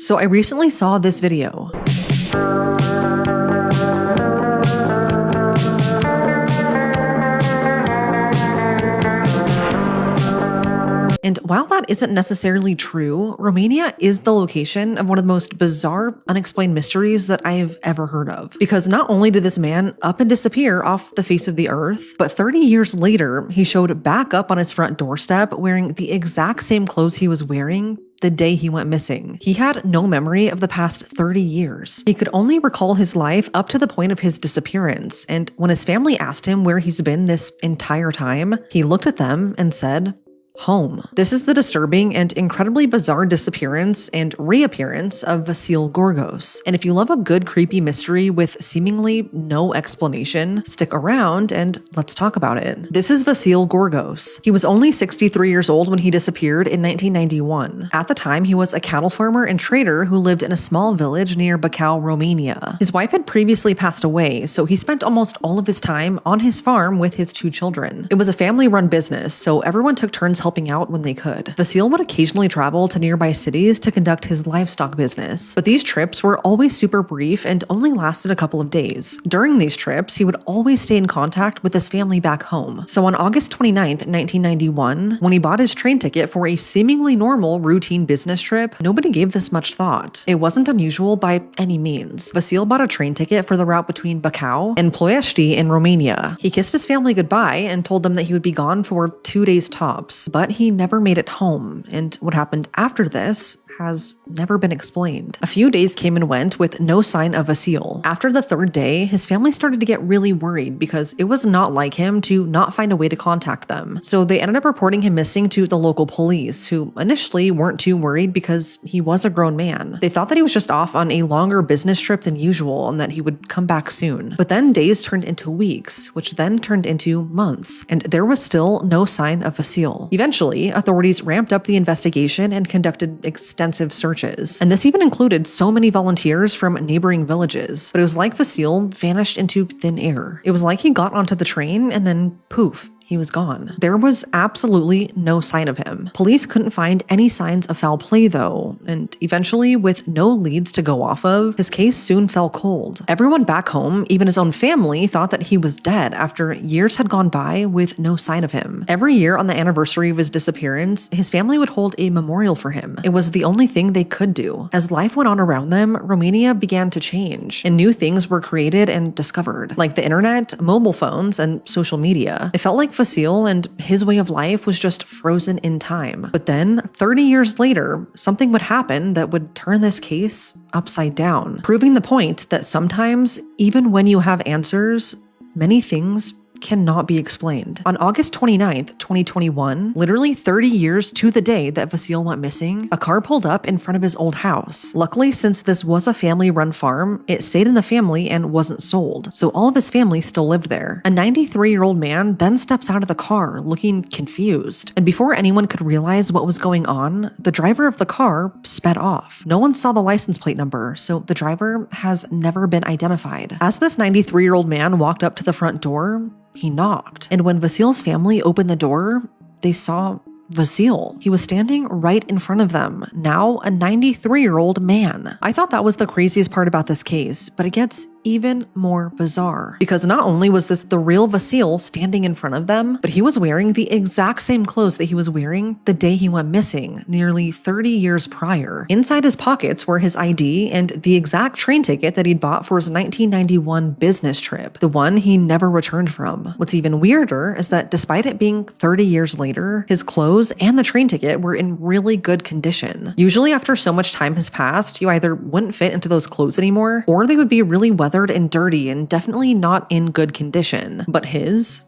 So I recently saw this video. And while that isn't necessarily true, Romania is the location of one of the most bizarre, unexplained mysteries that I've ever heard of. Because not only did this man up and disappear off the face of the earth, but 30 years later, he showed back up on his front doorstep wearing the exact same clothes he was wearing the day he went missing. He had no memory of the past 30 years. He could only recall his life up to the point of his disappearance, and when his family asked him where he's been this entire time, he looked at them and said, home. This is the disturbing and incredibly bizarre disappearance and reappearance of Vasil Gorgos. And if you love a good creepy mystery with seemingly no explanation, stick around and let's talk about it. This is Vasil Gorgos. He was only 63 years old when he disappeared in 1991. At the time, he was a cattle farmer and trader who lived in a small village near Bacău, Romania. His wife had previously passed away, so he spent almost all of his time on his farm with his two children. It was a family-run business, so everyone took turns helping out when they could. Vasil would occasionally travel to nearby cities to conduct his livestock business, but these trips were always super brief and only lasted a couple of days. During these trips, he would always stay in contact with his family back home. So on August 29th, 1991, when he bought his train ticket for a seemingly normal routine business trip, nobody gave this much thought. It wasn't unusual by any means. Vasil bought a train ticket for the route between Bacău and Ploiești in Romania. He kissed his family goodbye and told them that he would be gone for 2 days tops, but he never made it home, and what happened after this has never been explained. A few days came and went with no sign of Vasil. After the third day, his family started to get really worried because it was not like him to not find a way to contact them. So they ended up reporting him missing to the local police, who initially weren't too worried because he was a grown man. They thought that he was just off on a longer business trip than usual and that he would come back soon. But then days turned into weeks, which then turned into months, and there was still no sign of Vasil. Eventually, authorities ramped up the investigation and conducted extensive searches. And this even included so many volunteers from neighboring villages. But it was like Vasil vanished into thin air. It was like he got onto the train and then poof, he was gone. There was absolutely no sign of him. Police couldn't find any signs of foul play though, and eventually, with no leads to go off of, his case soon fell cold. Everyone back home, even his own family, thought that he was dead after years had gone by with no sign of him. Every year on the anniversary of his disappearance, his family would hold a memorial for him. It was the only thing they could do. As life went on around them, Romania began to change, and new things were created and discovered, like the internet, mobile phones, and social media. It felt like Vasil and his way of life was just frozen in time. But then, 30 years later, something would happen that would turn this case upside down, proving the point that sometimes, even when you have answers, many things cannot be explained. On August 29th, 2021, literally 30 years to the day that Vasil went missing, a car pulled up in front of his old house. Luckily, since this was a family-run farm, it stayed in the family and wasn't sold, so all of his family still lived there. A 93-year-old man then steps out of the car, looking confused, and before anyone could realize what was going on, the driver of the car sped off. No one saw the license plate number, so the driver has never been identified. As this 93-year-old man walked up to the front door, he knocked, and when Vasil's family opened the door, they saw Vasil. He was standing right in front of them, now a 93-year-old man. I thought that was the craziest part about this case, but it gets even more bizarre. Because not only was this the real Vasil standing in front of them, but he was wearing the exact same clothes that he was wearing the day he went missing, nearly 30 years prior. Inside his pockets were his ID and the exact train ticket that he'd bought for his 1991 business trip, the one he never returned from. What's even weirder is that despite it being 30 years later, his clothes and the train ticket were in really good condition. Usually after so much time has passed, you either wouldn't fit into those clothes anymore, or they would be really weathered and dirty and definitely not in good condition. But his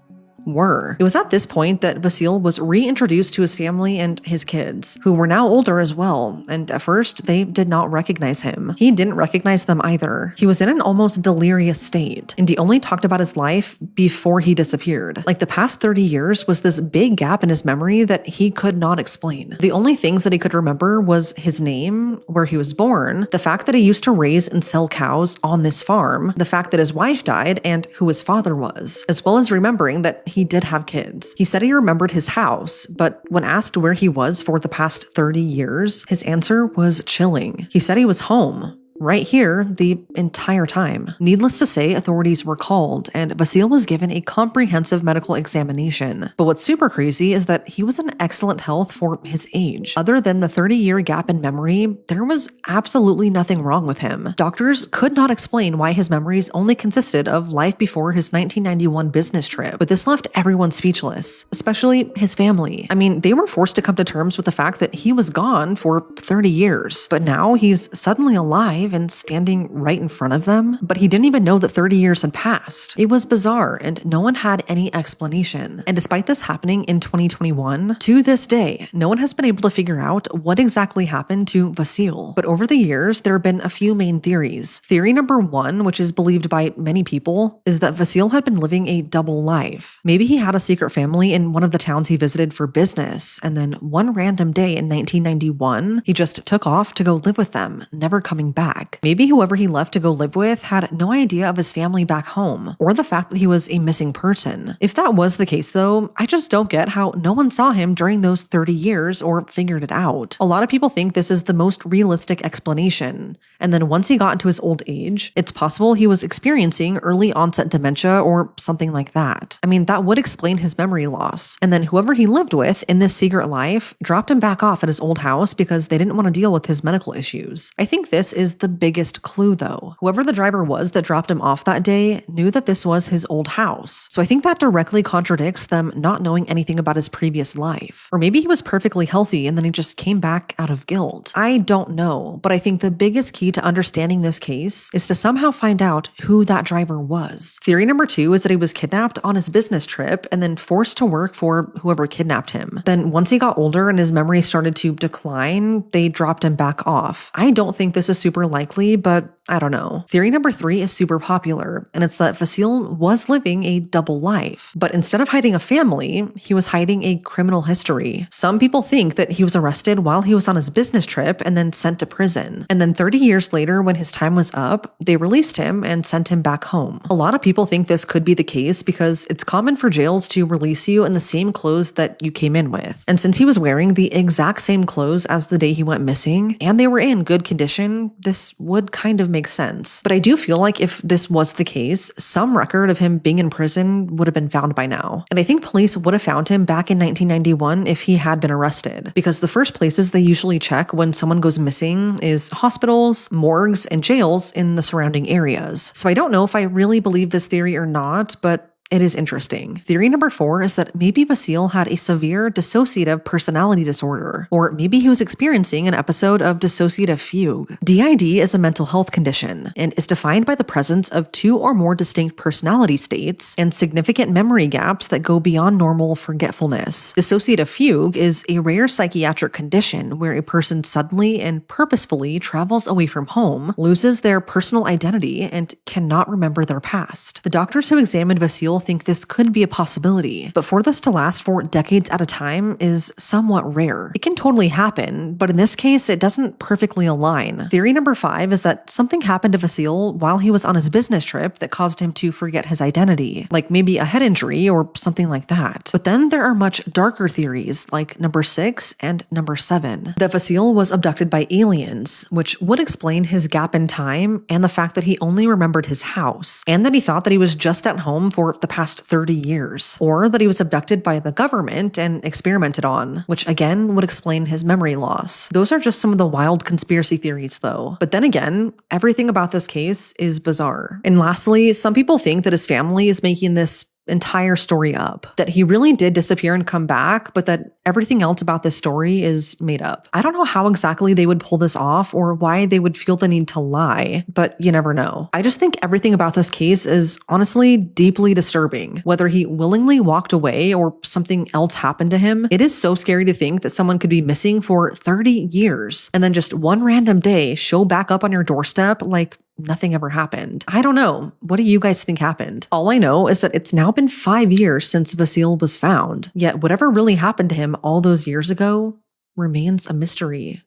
were. It was at this point that Vasil was reintroduced to his family and his kids, who were now older as well, and at first they did not recognize him. He didn't recognize them either. He was in an almost delirious state, and he only talked about his life before he disappeared. Like the past 30 years was this big gap in his memory that he could not explain. The only things that he could remember was his name, where he was born, the fact that he used to raise and sell cows on this farm, the fact that his wife died, and who his father was, as well as remembering that he did have kids. He said he remembered his house, but when asked where he was for the past 30 years, his answer was chilling. He said he was home, right here the entire time. Needless to say, authorities were called, and Vasil was given a comprehensive medical examination. But what's super crazy is that he was in excellent health for his age. Other than the 30-year gap in memory, there was absolutely nothing wrong with him. Doctors could not explain why his memories only consisted of life before his 1991 business trip, but this left everyone speechless, especially his family. I mean, they were forced to come to terms with the fact that he was gone for 30 years, but now he's suddenly alive and standing right in front of them. But he didn't even know that 30 years had passed. It was bizarre, and no one had any explanation. And despite this happening in 2021, to this day, no one has been able to figure out what exactly happened to Vasil. But over the years, there have been a few main theories. Theory number one, which is believed by many people, is that Vasil had been living a double life. Maybe he had a secret family in one of the towns he visited for business, and then one random day in 1991, he just took off to go live with them, never coming back. Maybe whoever he left to go live with had no idea of his family back home, or the fact that he was a missing person. If that was the case though, I just don't get how no one saw him during those 30 years or figured it out. A lot of people think this is the most realistic explanation, and then once he got into his old age, it's possible he was experiencing early onset dementia or something like that. I mean, that would explain his memory loss. And then whoever he lived with in this secret life dropped him back off at his old house because they didn't want to deal with his medical issues. I think this is the biggest clue though. Whoever the driver was that dropped him off that day knew that this was his old house. So I think that directly contradicts them not knowing anything about his previous life. Or maybe he was perfectly healthy and then he just came back out of guilt. I don't know, but I think the biggest key to understanding this case is to somehow find out who that driver was. Theory number two is that he was kidnapped on his business trip and then forced to work for whoever kidnapped him. Then once he got older and his memory started to decline, they dropped him back off. I don't think this is super likely, but I don't know. Theory number three is super popular, and it's that Vasil was living a double life. But instead of hiding a family, he was hiding a criminal history. Some people think that he was arrested while he was on his business trip and then sent to prison. And then 30 years later, when his time was up, they released him and sent him back home. A lot of people think this could be the case because it's common for jails to release you in the same clothes that you came in with. And since he was wearing the exact same clothes as the day he went missing, and they were in good condition, this would kind of make sense. But I do feel like if this was the case, some record of him being in prison would have been found by now. And I think police would have found him back in 1991 if he had been arrested, because the first places they usually check when someone goes missing is hospitals, morgues, and jails in the surrounding areas. So I don't know if I really believe this theory or not, but it is interesting. Theory number four is that maybe Vasil had a severe dissociative personality disorder, or maybe he was experiencing an episode of dissociative fugue. DID is a mental health condition and is defined by the presence of two or more distinct personality states and significant memory gaps that go beyond normal forgetfulness. Dissociative fugue is a rare psychiatric condition where a person suddenly and purposefully travels away from home, loses their personal identity, and cannot remember their past. The doctors who examined Vasil think this could be a possibility, but for this to last for decades at a time is somewhat rare. It can totally happen, but in this case, it doesn't perfectly align. Theory number five is that something happened to Vasil while he was on his business trip that caused him to forget his identity, like maybe a head injury or something like that. But then there are much darker theories, like number 6 and number 7, that Vasil was abducted by aliens, which would explain his gap in time and the fact that he only remembered his house, and that he thought that he was just at home for the past 30 years, or that he was abducted by the government and experimented on, which again would explain his memory loss. Those are just some of the wild conspiracy theories though. But then again, everything about this case is bizarre. And lastly, some people think that his family is making this entire story up, that he really did disappear and come back, but that everything else about this story is made up. I don't know how exactly they would pull this off or why they would feel the need to lie, but you never know. I just think everything about this case is honestly deeply disturbing. Whether he willingly walked away or something else happened to him, it is so scary to think that someone could be missing for 30 years and then just one random day show back up on your doorstep like nothing ever happened. I don't know. What do you guys think happened? All I know is that it's now been 5 years since Vasil was found, yet whatever really happened to him all those years ago remains a mystery.